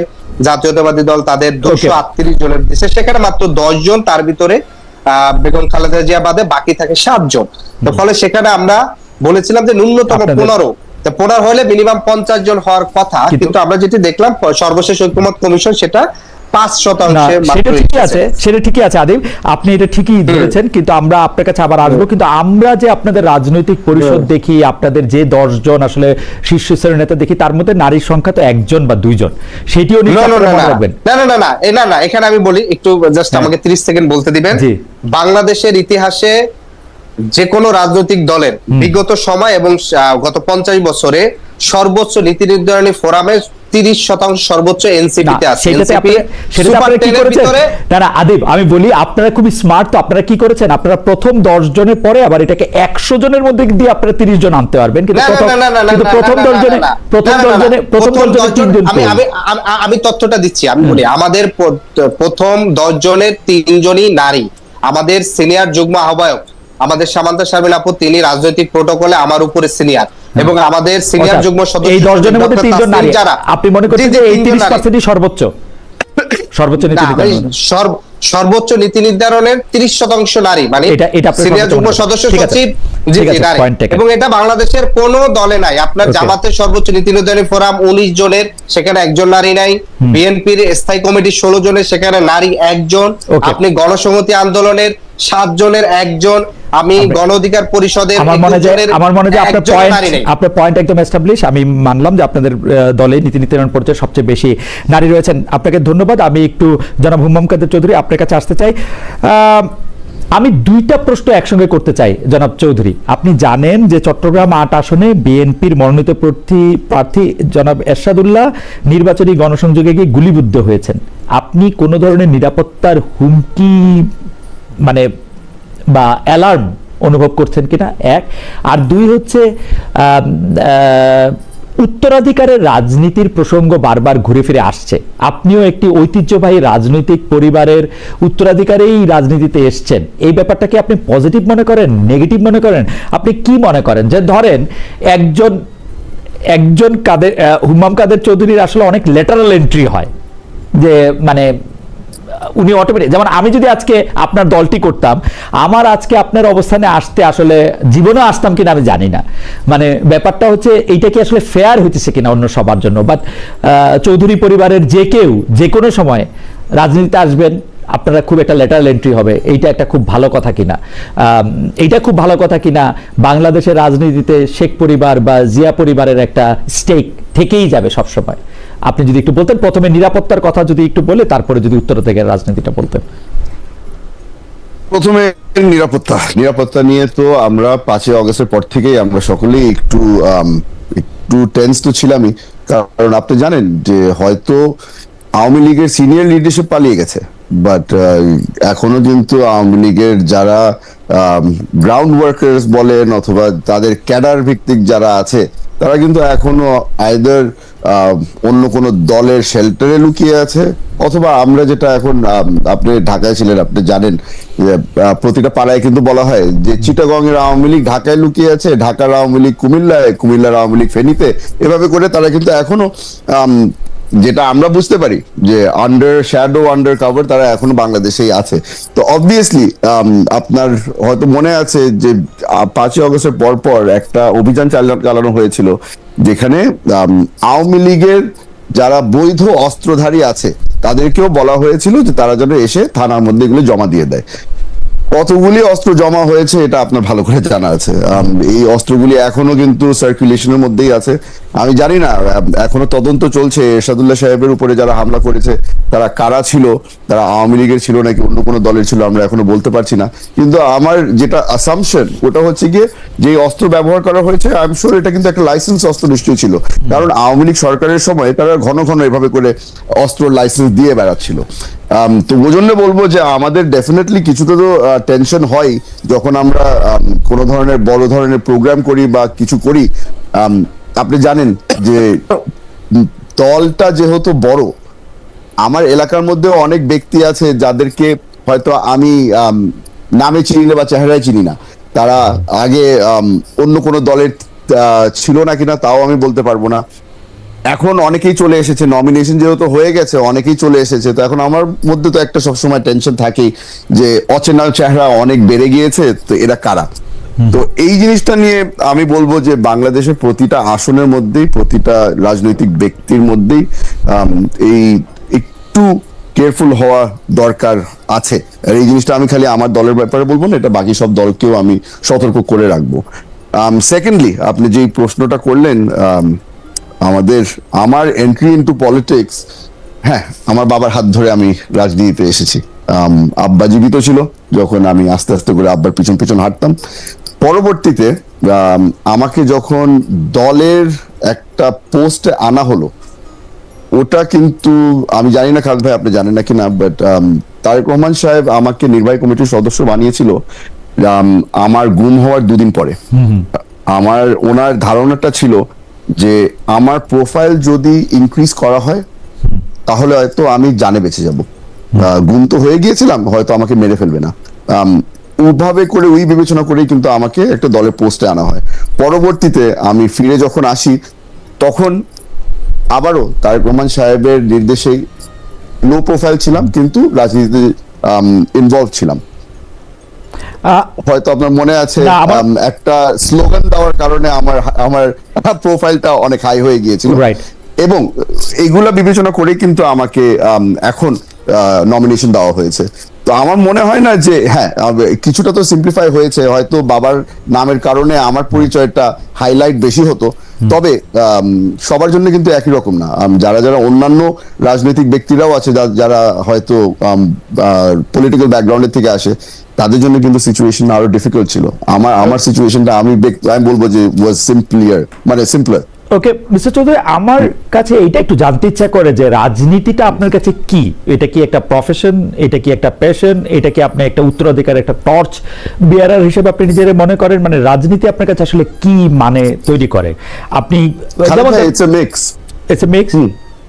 S2: জাতীয়তাবাদী দল তাদের 238 জনের দিচ্ছে, সেখানে মাত্র 10 জন, তার ভিতরে বেগম খালেদা জিয়া বাদে বাকি থাকে 7 জন। তো ফলে সেখানে আমরা বলেছিলাম যে ন্যূনতম 15 হলে মিনিমাম 50 জন হওয়ার কথা, কিন্তু আমরা যেটি দেখলাম সর্বশেষ ঐক্যমত কমিশন সেটা 5%।
S1: সেটা ঠিকই আছে আদিব, আপনি এটা ঠিকই ধরেছেন, কিন্তু আমরা আপনার কাছে আবার আসবো। কিন্তু আমরা যে আপনাদের রাজনৈতিক পরিষদ দেখি, আপনাদের যে 10 জন আসলে শীর্ষ স্তরের নেতা দেখি, তার মধ্যে নারীর সংখ্যা তো 1 জন বা 2 জন, সেটিও রাখবেন।
S2: না, এখানে আমি বলি একটু, জাস্ট আমাকে 30 সেকেন্ড বলতে দিবেন। বাংলাদেশের ইতিহাসে যে কোনো রাজনৈতিক দলের বিগত সময় এবং গত 50 বছরে সর্বোচ্চ নীতি নির্ধারণী ফোরামে 30% সর্বোচ্চ এনসিপিতে আছে।
S1: আদিব, আমি বলি আপনারা খুবই স্মার্ট, তো আপনারা কি করেছেন, আপনারা প্রথম 10 জনের পরে আবার এটাকে 100 জনের মধ্যে দিয়ে আপনারা 30 জন আনতে পারবেন, কিন্তু প্রথম 10 জনে 3 জন।
S2: আমি তথ্যটা দিচ্ছি, আমি বলি আমাদের প্রথম 10 জনের 3 জনই নারী। আমাদের সিনিয়র যুগ্ম আহ্বায়ক আমাদের সামান্তা শারমিন আপু, তিনি রাজনৈতিক প্রোটোকলে আমার উপরে সিনিয়র, এবং আমাদের সিনিয়র যুগ্ম সদস্য
S1: এই 10 জনের মধ্যে 3 জন নারী। আপনি মনে করছেন যে এই 30%ই সর্বোচ্চ
S2: সর্বোচ্চ নীতি নির্ধারণের 30% নারী, মানে সিনিয়র যুগ্ম সদস্য সচিব জি
S1: ঠিক
S2: জি
S1: আছে,
S2: direct।
S1: Point taken.
S2: এবং এটা বাংলাদেশের কোন দলে নাই। আপনার
S1: Okay.
S2: জামাতের সর্বোচ্চ নীতি নির্ধারণী ফোরাম 19 জনের, সেখানে একজন নারী নাই। বিএনপির স্থায়ী কমিটি 16 জনের, সেখানে নারী একজন।
S1: Okay.
S2: আপনি গণসংহতি আন্দোলনের 7 জনের একজন। আমি গণ অধিকার পরিষদের
S1: আমার
S2: 21
S1: মনে যে
S2: জনের
S1: আপনার
S2: একজনও
S1: পয়েন্ট,
S2: নারী নেই।
S1: আপনার পয়েন্ট একদম এস্টাবলিশ। আমি মানলাম যে আপনাদের দলে নীতি নির্ধারণ পর্যায়ে সবচেয়ে বেশি নারী রয়েছেন। আপনাকে ধন্যবাদ। আমি একটু জনাব হুম্মাম কাদের চৌধুরী আপনার কাছে আসতে চাই। আমি দুইটা প্রশ্ন একসঙ্গে করতে চাই জনাব চৌধুরী। আপনি জানেন যে চট্টগ্রাম 8 আসনে বিএনপির মনোনীত প্রার্থী জনাব এরশাদুল্লাহ নির্বাচনী গণসংযোগে গিয়ে গুলিবিদ্ধ হয়েছেন। আপনি কোনো ধরনের নিরাপত্তার হুমকি মানে বা অ্যালার্ম অনুভব করছেন কিনা, এক। আর দুই হচ্ছে উত্তরাধিকারের রাজনীতির প্রসঙ্গ বারবার ঘুরে ফিরে আসছে। আপনিও একটি ঐতিহ্যবাহী রাজনৈতিক পরিবারের উত্তরাধিকারেই রাজনীতিতে এসছেন। এই ব্যাপারটাকে আপনি পজিটিভ মনে করেন, নেগেটিভ মনে করেন? আপনি কি মনে করেন যে ধরেন একজন হুম্মাম কাদের চৌধুরীর আসলে অনেক লেটারাল এন্ট্রি হয়, যে মানে উনি অটোমেটিক, যেমন আমি যদি আজকে আপনার দলটি করতাম, আমার আজকে আপনার অবস্থানে আসতে আসলে জীবনে আসতাম কিনা আমি জানি না। মানে ব্যাপারটা হচ্ছে এইটা কি আসলে ফেয়ার হইতেছে কিনা অন্য সবার জন্য। বাট চৌধুরী পরিবারের যে কেউ যে কোনো সময় রাজনীতিতে আসবেন, আপনারা খুব একটা লেটারাল এন্ট্রি হবে, এইটা একটা খুব ভালো কথা কিনা, এইটা খুব ভালো কথা কিনা। বাংলাদেশের রাজনীতিতে শেখ পরিবার বা জিয়া পরিবারের একটা স্টেক থেকেই যাবে সবসময়। আপনি যদি একটু বলতেন, প্রথমে নিরাপত্তার কথা যদি একটু বলে, তারপরে যদি উত্তর থেকে রাজনীতিটা বলতেন।
S3: প্রথমে নিরাপত্তা নিয়ে তো আমরা 5 আগস্টের পর থেকেই আমরা সকলেই একটু টেন্স তো ছিলামই। কারণ আপনি জানেন যে হয়তো আওয়ামী লীগের সিনিয়র লিডারশিপ পালিয়ে গেছে, বাট এখনো কিন্তু আওয়ামী লীগের যারা গ্রাউন্ড ওয়ার্কার্স বলেন অথবা তাদের ক্যাডার ভিত্তিক যারা আছে, তারা কিন্তু এখনো আইদার অন্য কোনো দলের শেল্টারে লুকিয়ে আছে, অথবা আমরা যেটা এখন আপনি ঢাকায় ছিলেন, আপনি জানেন যে প্রতিটা পাড়ায় কিন্তু বলা হয় যে চিটাগং এর আওয়ামী লীগ ঢাকায় লুকিয়ে আছে, ঢাকার আওয়ামী লীগ কুমিল্লায়, কুমিল্লার আওয়ামী লীগ ফেনীতে। এভাবে করে তারা কিন্তু এখনো যেটা আমরা বুঝতে পারি যে আন্ডার কভার তারা এখনো বাংলাদেশেই আছে। তো অবভিয়াসলি আপনার হয়তো মনে আছে যে 5 আগস্টের পর একটা অভিযান চালানো হয়েছিল, যেখানে আওয়ামী লীগের যারা বৈধ অস্ত্রধারী আছে তাদেরকেও বলা হয়েছিল যে তারা যেন এসে থানার মধ্যে এগুলো জমা দিয়ে দেয়। কতগুলি অস্ত্র জমা হয়েছে এটা আপনার ভালো করে জানা আছে। এই অস্ত্রগুলি এখনো কিন্তু সার্কুলেশনের মধ্যেই আছে। আমি জানি না, এখনো তদন্ত চলছে এরশাদুল্লাহ সাহেবের উপরে যারা হামলা করেছে তারা কারা ছিল, তারা আওয়ামী লীগের ছিল নাকি অন্য কোনো দলের ছিল, আমরা এখনো বলতে পারছি না। কিন্তু আমার যেটা অ্যাসাম্পশন ওটা হচ্ছে গিয়ে যে অস্ত্র ব্যবহার করা হয়েছে, আই এম শিওর এটা কিন্তু একটা লাইসেন্স অস্ত্র নিশ্চয়ই ছিল। কারণ আওয়ামী লীগ সরকারের সময় তারা ঘন ঘন এভাবে করে অস্ত্র লাইসেন্স দিয়ে বেড়াচ্ছিল। তো ওই জন্য বলবো যে আমাদের ডেফিনেটলি কিছুটা তো টেনশন হয় যখন আমরা কোনো ধরনের বড় ধরনের প্রোগ্রাম করি বা কিছু করি। আপনি জানেন যে দলটা যেহেতু বড়, আমার এলাকার মধ্যে অনেক ব্যক্তি আছে যাদেরকে হয়তো আমি নামে চিনি না বা চেহারায় চিনি না। তারা আগে অন্য কোনো দলের ছিল না কিনা তাও আমি বলতে পারবো না। এখন অনেকেই চলে এসেছে, নমিনেশন যেহেতু হয়ে গেছে অনেকেই চলে এসেছে। তো এখন আমার মধ্যে তো একটা সবসময় টেনশন থাকেই যে অচেনা চেহারা অনেক বেড়ে গিয়েছে, তো এরা কারা। তো এই জিনিসটা নিয়ে আমি বলবো যে বাংলাদেশের প্রতিটা আসনের মধ্যেই, প্রতিটা রাজনৈতিক ব্যক্তির মধ্যেই এই একটু কেয়ারফুল হওয়া দরকার আছে। আর এই জিনিসটা আমি খালি আমার দলের ব্যাপারে বলবো না, এটা বাকি সব দলকেও আমি সতর্ক করে রাখবো। সেকেন্ডলি, আপনি যে প্রশ্নটা করলেন আমার এন্ট্রি ইনটু পলিটিক্স, হ্যাঁ, আমার বাবার হাত ধরে আমি রাজনীতিতে এসেছি। আব্বা জীবিত ছিল যখন আমি আস্তে আস্তে করে আব্বার পিছন পিছন হাঁটতাম। পরবর্তীতে আমাকে যখন দলের একটা পোস্টে আনা হলো, ওটা কিন্তু আমি জানি না খালেদ ভাই আপনি জানেন না কিনা, বাট তারেক রহমান সাহেব আমাকে নির্বাহী কমিটির সদস্য বানিয়েছিল আমার গুম হওয়ার 2 দিন পরে। ওনার ধারণাটা ছিল যে আমার প্রোফাইল যদি ইনক্রিজ করা হয় তাহলে হয়তো আমি জানে বেঁচে যাব, গুম তো হয়ে গিয়েছিলাম, হয়তো আমাকে মেরে ফেলবে না। ওইভাবে করে ওই বিবেচনা করেই কিন্তু আমাকে একটা দলের পোস্টে আনা হয়। পরবর্তীতে আমি ফিরে যখন আসি তখন আবারও তারেক রহমান সাহেবের নির্দেশেই লো প্রোফাইল ছিলাম, কিন্তু রাজনীতিতে ইনভলভ ছিলাম। হয়তো আপনার মনে আছে
S1: না,
S3: একটা স্লোগান দেওয়ার কারণে আমার আমার প্রোফাইলটা অনেক হাই হয়ে গিয়েছিল,
S1: Right.
S3: এবং এগুলা বিবেচনা করে কিন্তু আমাকে এখন নমিনেশন দেওয়া হয়েছে। তো আমার মনে হয় না যে হ্যাঁ কিছুটা তো সিম্পলিফাই হয়েছে, হয়তো বাবার নামের কারণে আমার পরিচয়টা হাইলাইট বেশি হতো, তবে সবার জন্য কিন্তু একই রকম না। যারা যারা অন্যান্য রাজনৈতিক ব্যক্তিরাও আছে যারা হয়তো পলিটিক্যাল ব্যাকগ্রাউন্ডের থেকে আসে, তাদের জন্য কিন্তু সিচুয়েশন আরো ডিফিকাল্ট ছিল। আমার সিচুয়েশনটা আমি বলবো যে ওয়াজ সিম্পলার।
S1: ওকে মিস্টার চৌধুরী, আমার কাছে এটা একটু জানতে ইচ্ছা করে যে রাজনীতিটা আপনার কাছে কি? এটা কি একটা প্রফেশন, এটা কি একটা প্যাশন, এটা কি আপনি একটা উত্তরাধিকার, একটা টর্চ বিয়ারার হিসেবে আপনি নিজের মনে করেন? মানে রাজনীতি আপনার কাছে আসলে কি মানে তৈরি করে? আপনি
S3: it's a mix.
S1: It's a mix,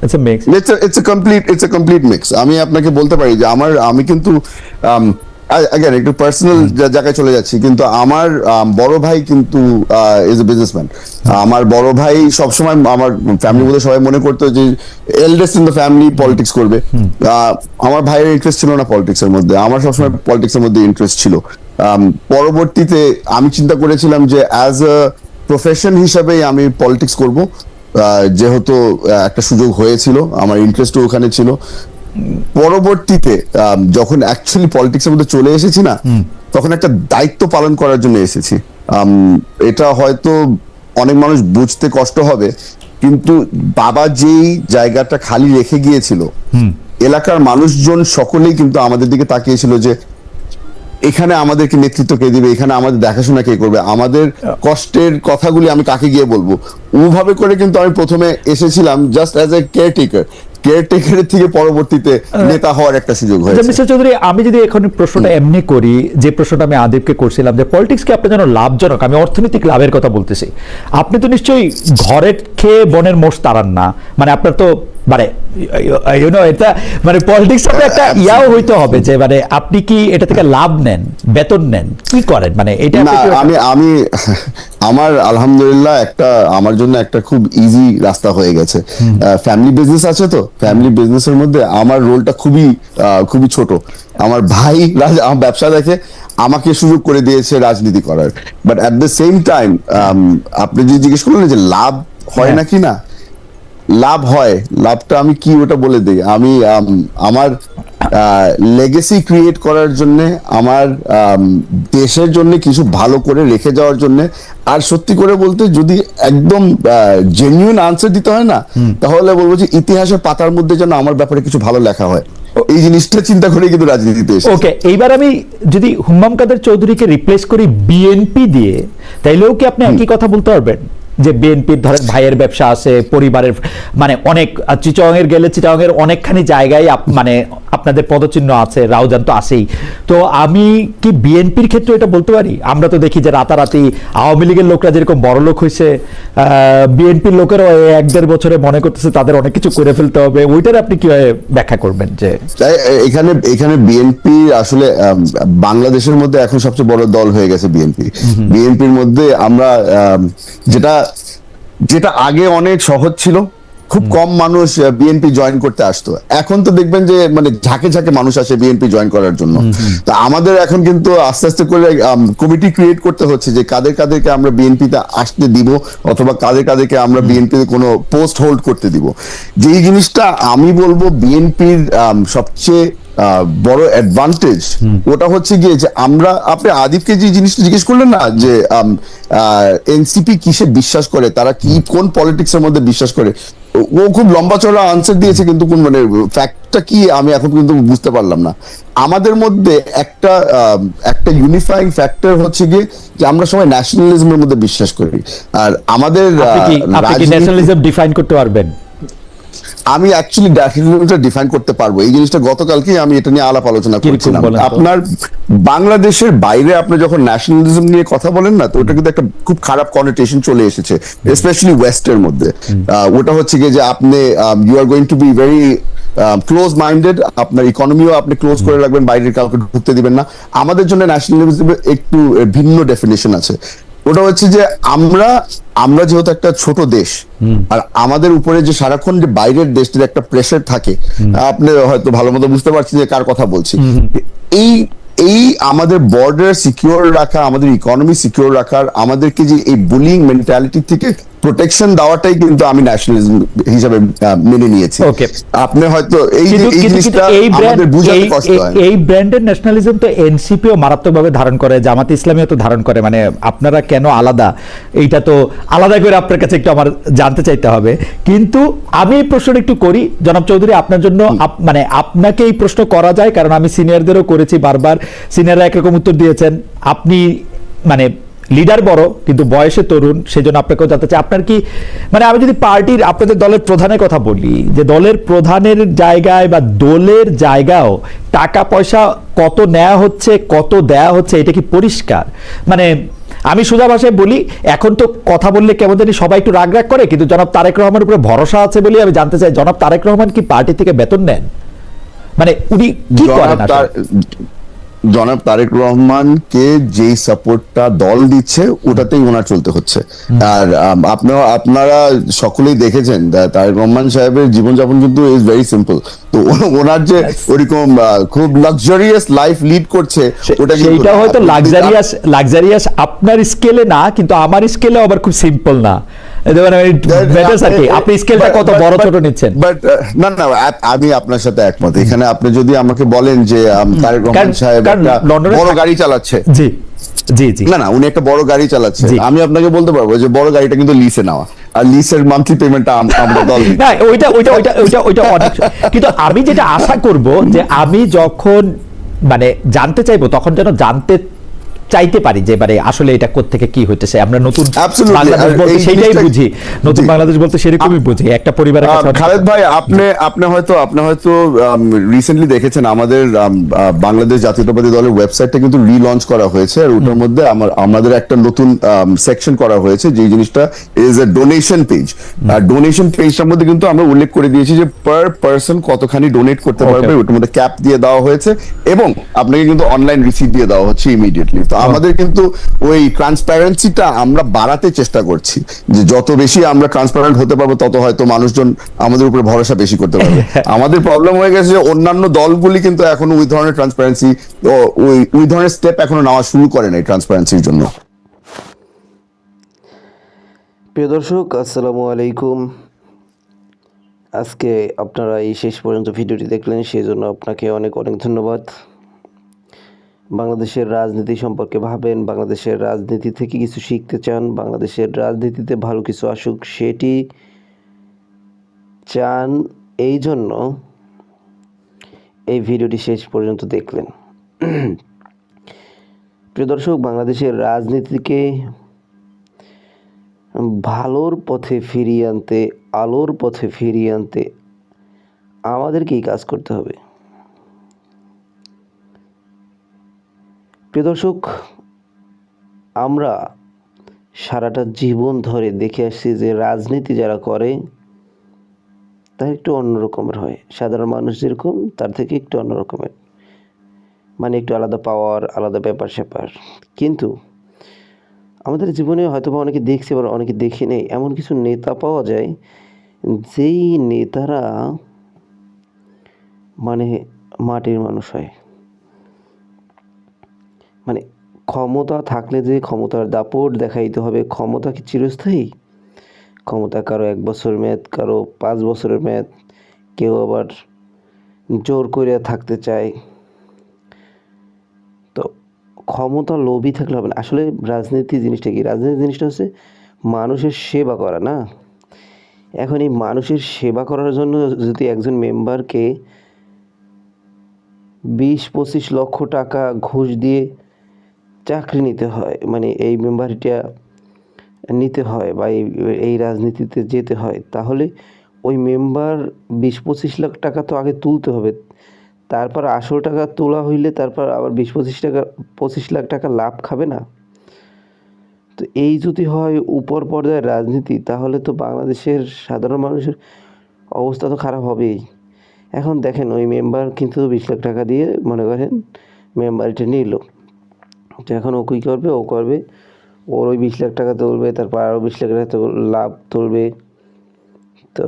S1: it's a mix,
S3: it's a complete mix. আমি আপনাকে বলতে পারি যে আমি কিন্তু again একটু পার্সোনাল জায়গায় চলে যাচ্ছি, কিন্তু আমার বড় ভাই কিন্তু ইজ এ বিজনেসম্যান। আমার বড় ভাই সবসময়, আমার ফ্যামিলির মধ্যে সবাই মনে করতো যে eldest in the family politics করবে। আমার ভাইয়ের ইন্টারেস্ট ছিল না পলিটিক্স এর মধ্যে, আমার সবসময় পলিটিক্স এর মধ্যে ইন্টারেস্ট ছিল। পরবর্তীতে আমি চিন্তা করেছিলাম যে অ্যাজ আ প্রফেশন হিসাবেই আমি পলিটিক্স করব, যেহেতু একটা সুযোগ হয়েছিল, আমার ইন্টারেস্টও ওখানে ছিল। পরবর্তীতে যখন অ্যাকচুয়ালি পলিটিক্স এর মধ্যে চলে এসেছি না, তখন একটা দায়িত্ব পালন করার জন্য এসেছি। এটা হয়তো অনেক মানুষ বুঝতে কষ্ট হবে, কিন্তু বাবা যেই জায়গাটা খালি রেখে গিয়েছিল, এলাকার মানুষজন সকলেই কিন্তু আমাদের দিকে তাকিয়েছিল যে এখানে আমাদেরকে নেতৃত্ব কে দিবে, এখানে আমাদের দেখাশোনা কে করবে, আমাদের কষ্টের কথাগুলি আমি কাকে গিয়ে বলবো। ওভাবে করে কিন্তু আমি প্রথমে এসেছিলাম জাস্ট অ্যাজ এ কেয়ারটেকারের থেকে পরবর্তীতে নেতা হওয়ার একটা সুযোগ হয়েছে।
S1: মিস্টার চৌধুরী, আমি যদি এখন প্রশ্নটা এমনি করি, যে প্রশ্নটা আমি আদিবকে করছিলাম যে পলিটিক্স কি আপনার জন্য লাভজনক? আমি অর্থনৈতিক লাভের কথা বলতেছি। আপনি তো নিশ্চয়ই ঘরের খেয়ে বনের মোষ তাড়ান না, মানে আপনার তো মানে এটা মানে পলিটিক্স একটা ইয়াও হইতে হবে যে মানে আপনি কি এটা থেকে লাভ নেন, বেতন নেন, কি করেন? মানে এটা
S3: না, আমি আমার আলহামদুলিল্লাহ আমার জন্য একটা খুব ইজি রাস্তা হয়ে গেছে। ফ্যামিলি বিজনেস আছে, তো ফ্যামিলি বিজনেসের মধ্যে আমার রোলটা খুবই ছোট। আমার ভাই আমার ব্যবসা দেখে আমাকে সুযোগ করে দিয়েছে রাজনীতি করার। But at the same time আপনি যদি জিজ্ঞেস করলেন যে লাভ হয় নাকি না, লাভ হয়। লাভটা আমি কি ওটা বলে দিই। আমি আমার লেগেসি ক্রিয়েট করার জন্য, আমার দেশের জন্য কিছু ভালো করে রেখে যাওয়ার জন্য, আর সত্যি করে বলতে যদি একদম জেনুইন আনসার দিতে হয় না, তাহলে বলবো যে ইতিহাসের পাতার মধ্যে যেন আমার ব্যাপারে কিছু ভালো লেখা হয়। এই জিনিসটা চিন্তা করে কিন্তু রাজনীতিতে এসেছি।
S1: ওকে, এইবার আমি যদি হুম্মাম কাদের চৌধুরীকে রিপ্লেস করি বিএনপি দিয়ে, তাইলেও কি আপনি একই কথা বলতে পারবেন যে বিএনপির ধরেন ভাইয়ের ব্যবসা আছে, পরিবারের মানে অনেক, চিটাগাংয়ের গেলে চিটাগাংয়ের অনেকখানি জায়গায় মানে আপনাদের পদচিহ্ন আছে, রাউজান তো আছেই। তো আমি কি বিএনপির ক্ষেত্রে এটা বলতে পারি? আমরা তো দেখি যে রাতারাতি আওয়ামী লীগের লোকরা যেরকম বড় লোক হয়েছে, বিএনপির লোকেরাও 1-1.5 বছরে মনে করতেছে তাদের অনেক কিছু করে ফেলতে হবে। ওইটার আপনি কিভাবে ব্যাখ্যা করবেন? যে
S3: এখানে বিএনপি আসলে বাংলাদেশের মধ্যে এখন সবচেয়ে বড় দল হয়ে গেছে বিএনপি। বিএনপির মধ্যে আমরা যেটা আগে অনেক সহজ ছিল, খুব কম মানুষ বিএনপি জয়েন করতে আসতো, এখন তো দেখবেন যে মানে ঝাঁকে ঝাঁকে মানুষ আসে বিএনপি জয়েন করার জন্য। তা আমাদের এখন কিন্তু আস্তে আস্তে করে কমিটি ক্রিয়েট করতে হচ্ছে যে কাদেরকে আমরা বিএনপিতে আসতে দিব, অথবা কাদেরকে আমরা বিএনপিতে কোনো পোস্ট হোল্ড করতে দিব। যেই জিনিসটা আমি বলবো বিএনপির সবচেয়ে বড় অ্যাডভান্টেজ, ওটা হচ্ছে গিয়ে যে আপনি আদিবকে যে জিনিসটা জিজ্ঞেস করলেন না যে এনসিপি কিসে বিশ্বাস করে, তারা কোন পলিটিক্স এর মধ্যে বিশ্বাস করে, ও খুব লম্বা চড়া আনসার দিয়েছে, কিন্তু কোন মানে ফ্যাক্টটা কি আমি এখন কিন্তু বুঝতে পারলাম না। আমাদের মধ্যে একটা ইউনিফাইং ফ্যাক্টর হচ্ছে গিয়ে যে আমরা সবাই ন্যাশনালিজমের মধ্যে বিশ্বাস করি। আর আমাদের
S1: ন্যাশনালিজম ডিফাইন করতে পারবেন?
S3: আমি অ্যাকচুয়ালি ন্যাশনালিজমটা ডিফাইন করতে পারবো। এই জিনিসটা গতকালকেই আমি এটা নিয়ে আলাপ আলোচনা করছিলাম। আপনার বাংলাদেশের বাইরে আপনি যখন ন্যাশনালিজম নিয়ে কথা বলেন না, তো ওটা কিন্তু একটা খুব খারাপ কনোটেশন চলে এসেছে, স্পেশালি ওয়েস্টের মধ্যে। ওটা হচ্ছে গিয়ে যে আপনি you are going to be very close minded, আপনার ইকোনমিও আপনি ক্লোজ করে রাখবেন, বাইরের কাউকে ঢুকতে দিবেন না। আমাদের জন্য ন্যাশনালিজমের একটু ভিন্ন ডেফিনেশন আছে। ওটা হচ্ছে যে আমরা যেহেতু একটা ছোট দেশ, আর আমাদের উপরে যে সারাক্ষণ যে বাইরের দেশটির একটা প্রেশার থাকে, আপনি হয়তো ভালো মতো বুঝতে পারছেন যে কার কথা বলছি। এই এই আমাদের বর্ডার সিকিউর রাখা, আমাদের ইকোনমি সিকিউর রাখার, আমাদেরকে যে এই বুলিং মেন্টালিটি থেকে প্রোটেকশন দেওয়াটাই কিন্তু আমি ন্যাশনালিজম হিসাবে মেনে নিয়েছি।
S1: Okay.
S3: আপনি হয়তো এই যে এই জিনিসটা আমাদের বুঝাতে কষ্ট হয়।
S1: এই ব্র্যান্ডের ন্যাশনালিজম তো এনসিপিও মারাত্মকভাবে ধারণ করে, জামাত ইসলামীও তো ধারণ করে, মানে আপনারা কেন আলাদা, এইটা তো আলাদা করে আপনার কাছে একটু আমার জানতে চাইতে হবে। কিন্তু আমি এই প্রশ্নটা একটু করি জনাব চৌধুরী, আপনার জন্য মানে আপনাকে এই প্রশ্ন করা যায় কারণ আমি সিনিয়রদেরও করেছি বারবার, সিনিয়ররা একরকম উত্তর দিয়েছেন। আপনি মানে লিডার বড় কিন্তু বয়সে তরুণ, সেজন্য আপনাকেও জানতে চাই আপনার কি মানে, আমি যদি পার্টির আপনাদের দলের প্রধানের কথা বলি, যে দলের প্রধানের জায়গায় বা দলের জায়গাও টাকা পয়সা কত নেওয়া হচ্ছে, কত দেয়া হচ্ছে, এটা কি পরিষ্কার? মানে আমি সোজা ভাষায় বলি, এখন তো কথা বললে কেমন জানি সবাই একটু রাগ রাগ করে, কিন্তু জনাব তারেক রহমানের উপরে ভরসা আছে বলে আমি জানতে চাই, জনাব তারেক রহমান কি পার্টি থেকে বেতন নেন? মানে উনি কি করেন আসলে?
S3: জনাব তারেক রহমানকে যেই সাপোর্টটা দল দিচ্ছে ওটাতেই ওনার চলতে হচ্ছে। আর আপনারা সকলেই দেখেছেন তারেক রহমান সাহেবের জীবনযাপন কিন্তু ইজ ভেরি সিম্পল। তো ওনার যে ওরকম খুব লাক্সারিয়াস লাইফ লিড করছে, ওটা
S1: সেইটা হয়তো লাক্সারিয়াস আপনার স্কেলে না, কিন্তু আমার স্কেলে আবার খুব সিম্পল না। আপনি স্কেলটা কত বড় ছোট নিচ্ছেন?
S3: বাট না না, আমি আপনার সাথে একমত। এখানে আপনি যদি আমাকে বলেন যে তারেক রহমান সাহেব একটা বড় গাড়ি চালাচ্ছে,
S1: জি জি জি,
S3: না না উনি একটা বড় গাড়ি চালাচ্ছে, আমি আপনাকে বলতে পারবো যে বড় গাড়িটা কিন্তু লিসে নেওয়া, আর লিসের মান্থলি পেমেন্টটা আমরা দল দিই।
S1: না ওইটা অনেক, কিন্তু আমি যেটা আশা করব যে আমি যখন মানে জানতে চাইবো তখন যেন জানতে চাইতে পারি যে মানে আসলে এটা কোত্থেকে কি হইতেছে। আমরা নতুন বাংলাদেশ বলতে সেইটাই বুঝি, নতুন বাংলাদেশ বলতে সেরকমই বুঝি, একটা পরিবারের কাছে।
S3: খালেদ ভাই, আপনি হয়তো রিসেন্টলি দেখেছেন আমাদের বাংলাদেশ জাতীয়তাবাদী দলের ওয়েবসাইটটা কিন্তু রিলঞ্চ করা হয়েছে, আর ওটার মধ্যে আমাদের একটা নতুন সেকশন করা হয়েছে, যে জিনিসটা ইজ এ ডোনেশন পেজ। আর ডোনেশন পেজটার মধ্যে কিন্তু আমরা উল্লেখ করে দিয়েছি যে পার পারসন কতখানি ডোনেট করতে পারবে, ওটার মধ্যে ক্যাপ দিয়ে দেওয়া হয়েছে, এবং আপনাকে কিন্তু অনলাইন রিসিট দিয়ে দেওয়া হচ্ছে ইমিডিয়েটলি। তো আমাদের কিন্তু ওই ট্রান্সপারেন্সিটা আমরা বাড়াতে চেষ্টা করছি, যে যত বেশি আমরা ট্রান্সপারেন্ট হতে পারবো তত হয়তো মানুষজন আমাদের উপরে ভরসা বেশি করতে পারবে। আমাদের প্রবলেম হয়ে গেছে যে অন্যান্য দলগুলি কিন্তু এখনো ওই ধরনের ট্রান্সপারেন্সি, ওই ধরনের স্টেপ এখনো নেওয়া শুরু করে নাই ট্রান্সপারেন্সির জন্য।
S4: প্রিয় দর্শক, আসসালামু আলাইকুম। আজকে আপনারা এই শেষ পর্যন্ত ভিডিওটি দেখলেন, সেই জন্য আপনাকে অনেক অনেক ধন্যবাদ। বাংলাদেশের রাজনীতি সম্পর্কে ভাবেন, বাংলাদেশের রাজনীতি থেকে কিছু শিখতে চান, বাংলাদেশের রাজনীতিতে ভালো কিছু আসুক সেটি চান, এই জন্য এই ভিডিওটি শেষ পর্যন্ত দেখলেন। প্রিয় দর্শক, বাংলাদেশের রাজনীতিকে ভালোর পথে ফিরিয়ে আনতে, আলোর পথে ফিরিয়ে আনতে আমাদেরকেই কাজ করতে হবে। প্রিয় দর্শক, আমরা সারাটা জীবন ধরে দেখে আসছি যে রাজনীতি যারা করে তার একটু অন্যরকমের হয়, সাধারণ মানুষ যেরকম তার থেকে একটু অন্যরকমের, মানে একটু আলাদা পাওয়ার, আলাদা ব্যাপার স্যাপার। কিন্তু আমাদের জীবনে হয়তো বা অনেকে দেখছি, আবার অনেকে দেখি নেই, এমন কিছু নেতা পাওয়া যায় যেই নেতারা মানে মাটির মানুষ হয়। মানে ক্ষমতা থাকলে যে ক্ষমতার দাপট দেখাইতে হবে, ক্ষমতা কি চিরস্থায়ী? ক্ষমতা কারো 1 বছর মেয়াদ, কারো 5 বছরের মেয়াদ, কেউ আবার জোর করে থাকতে চায়। তো ক্ষমতা লোভী থাকলে হবে না। আসলে রাজনীতি জিনিসটা কি? রাজনীতি জিনিসটা হচ্ছে মানুষের সেবা করা, না? এখন এই মানুষের সেবা করার জন্য যদি একজন মেম্বারকে 20-25 লক্ষ টাকা ঘুষ দিয়ে চাকরি নিতে হয়, মানে এই মেম্বারটা নিতে হয় বা এই রাজনীতিতে যেতে হয়, তাহলে ওই মেম্বার 20-25 লাখ টাকা তো আগে তুলতে হবে, তারপর আসল টাকা তোলা হইলে তারপর আবার 25 লাখ টাকা লাভ খাবে না? তো এই যদি হয় উপর পর্যায়ের রাজনীতি, তাহলে তো বাংলাদেশের সাধারণ মানুষের অবস্থা তো খারাপ হবেই। এখন দেখেন, ওই মেম্বার কিন্তু 20 লাখ টাকা দিয়ে মনে করেন মেম্বারটা নিল, তো এখন ও কী করবে? ও করবে ওর ওই 20 লাখ টাকা তুলবে, তারপর আরও 20 লাখ টাকা লাভ তুলবে। তো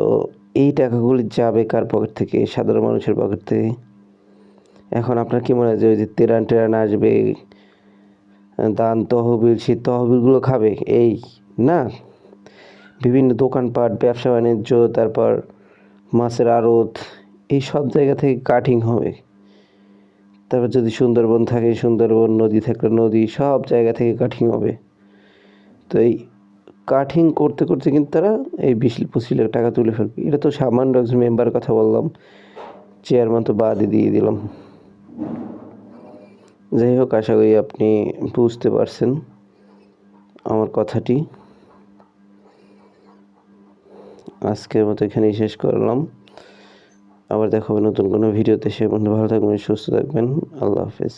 S4: এই টাকাগুলি যাবে কার পকেট থেকে? সাধারণ মানুষের পকেট থেকে। এখন আপনার কি মনে হয় যে ওই যে তেরান টেরান আসবে, দান তহবিল, সেই তহবিলগুলো খাবে? এই না, বিভিন্ন দোকানপাট, ব্যবসা বাণিজ্য, তারপর মাছের আড়ত, এই সব জায়গা থেকে কাটিং হবে। তারপর যদি সুন্দরবন থাকে সুন্দরবন, নদী থাকলে নদী, সব জায়গা থেকে কাটিং হবে। তো এই কাটিং করতে করতে কিন্তু তারা এই 20-25 লাখ টাকা তুলে ফেলবে। এটা তো সামান্য একজন মেম্বার কথা বললাম, চেয়ারম্যান তো বাদই দিয়ে দিলাম। যাই হোক, আশা করি আপনি বুঝতে পারছেন আমার কথাটি। আজকের মতো এখানেই শেষ করলাম। আবার দেখা হবে নতুন কোনো ভিডিওতে। সে পর্যন্ত ভালো থাকবেন, সুস্থ থাকবেন। আল্লাহ হাফেজ।